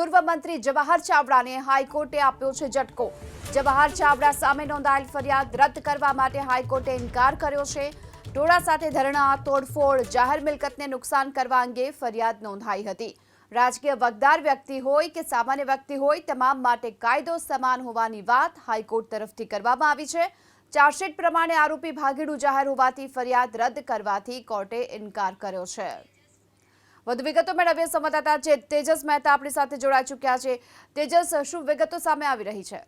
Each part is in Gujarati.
પૂર્વ મંત્રી જવાહર ચાવડાને હાઈકોર્ટે આપ્યો છે ઝટકો। જવાહર ચાવડા સામે નોંધાયેલ ફરિયાદ રદ કરવા માટે હાઈકોર્ટે ઇનકાર કર્યો છે। ટોળા સાથે ધરણા, તોડફોડ, જાહેર મિલકતને નુકસાન કરવા અંગે ફરિયાદ નોંધાઈ હતી। રાજકીય વગદાર વ્યક્તિ હોય કે સામાન્ય વ્યક્તિ હોય, તમામ માટે કાયદો સમાન હોવાની વાત હાઈકોર્ટ તરફથી કરવામાં આવી છે। ચાર્જશીટ પ્રમાણે આરોપી ભાગેડુ જાહેર હોવાથી ફરિયાદ રદ કરવાથી કોર્ટે ઇનકાર કર્યો છે। વધુ વિગતો મેળવીએ સંવાદદાતા તેજસ મહેતા આપણી સાથે જોડાઈ ચૂક્યા છે। તેજસ, શું વિગતો સામે આવી રહી છે?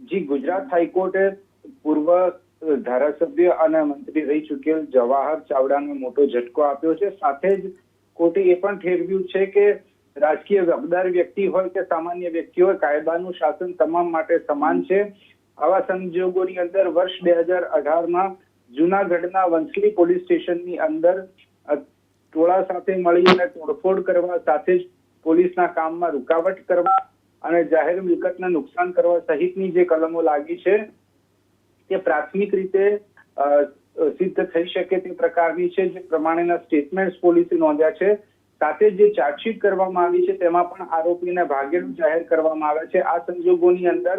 જી, ગુજરાત હાઈકોર્ટે પૂર્વ ધારાસભ્ય અને મંત્રી રહી ચૂકેલ જવાહર ચાવડાને મોટો ઝટકો આપ્યો છે। સાથે જ કોર્ટે એ પણ ઠેરવ્યું છે કે રાજકીય જવાબદાર વ્યક્તિ હોય કે સામાન્ય વ્યક્તિ હોય, કાયદાનું શાસન તમામ માટે સમાન છે। આવા સંજોગોની અંદર વર્ષ 2018માં જૂનાગઢના વંથલી પોલીસ સ્ટેશનની અંદર ટોળા સાથે મળીને તોડફોડ કરવા, સાથે જ પોલીસના કામમાં રૂકાવટ કરવા અને જાહેર મિલકતને નુકસાન કરવા સહિતની જે કલમો લાગી છે તે પ્રાથમિક રીતે સિદ્ધ થઈ શકે તે પ્રકારની છે। જે પ્રમાણેના સ્ટેટમેન્ટ્સ પોલીસે નોંધ્યા છે। સાથે જે ચાર્જશીટ કરવામાં આવી છે તેમાં પણ આરોપીને ભાગેડુ જાહેર કરવામાં આવે છે। આ સંજોગોની અંદર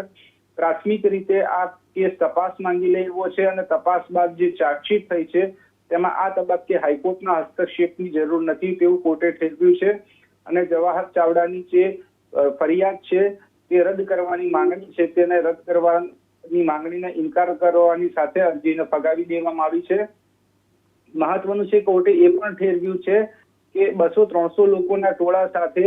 પ્રાથમિક રીતે આ કેસ તપાસ માંગી લેવો છે અને તપાસ બાદ જે ચાર્જશીટ થઈ છે તેમાં આ તબક્કે હાઈકોર્ટના હસ્તક્ષેપની જરૂર નથી તેવું કોર્ટે ઠેરવ્યું છે। અને જવાહર ચાવડાની જે ફરિયાદ છે તે રદ કરવાની માંગણી છે, તેને રદ કરવાની માંગણીને ઇનકાર કરવાની સાથે અરજીને ફગાવી દેવામાં આવી છે। મહત્વનું છે, કોર્ટે એ પણ ઠેરવ્યું છે કે 200-300 લોકોના ટોળા સાથે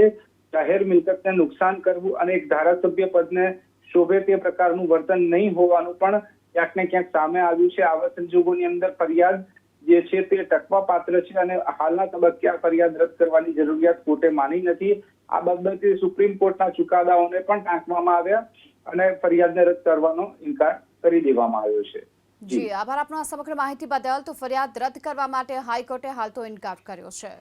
જાહેર મિલકતને નુકસાન કરવું અને એક ધારાસભ્ય પદને શોભે તે પ્રકારનું વર્તન નહીં હોવાનું પણ ક્યાંક ને ક્યાંક સામે આવ્યું છે। આવા સંજોગોની અંદર ફરિયાદ જે છે તે ટકવા પાત્ર છે અને હાલના તબક્કે આ ફરિયાદ રદ કરવાની જરૂરિયાત કોર્ટે માની નથી। આ બાબતે સુપ્રીમ કોર્ટના ચુકાદાઓને પણ ટાંકવામાં આવ્યા અને ફરિયાદને રદ કરવાનો ઇનકાર કરી દેવામાં આવ્યો છે। જી, આભાર આપનો આ સમગ્ર માહિતી બદલ। તો ફરિયાદ રદ કરવા માટે હાઈકોર્ટે હાલ તો ઇનકાર કર્યો છે।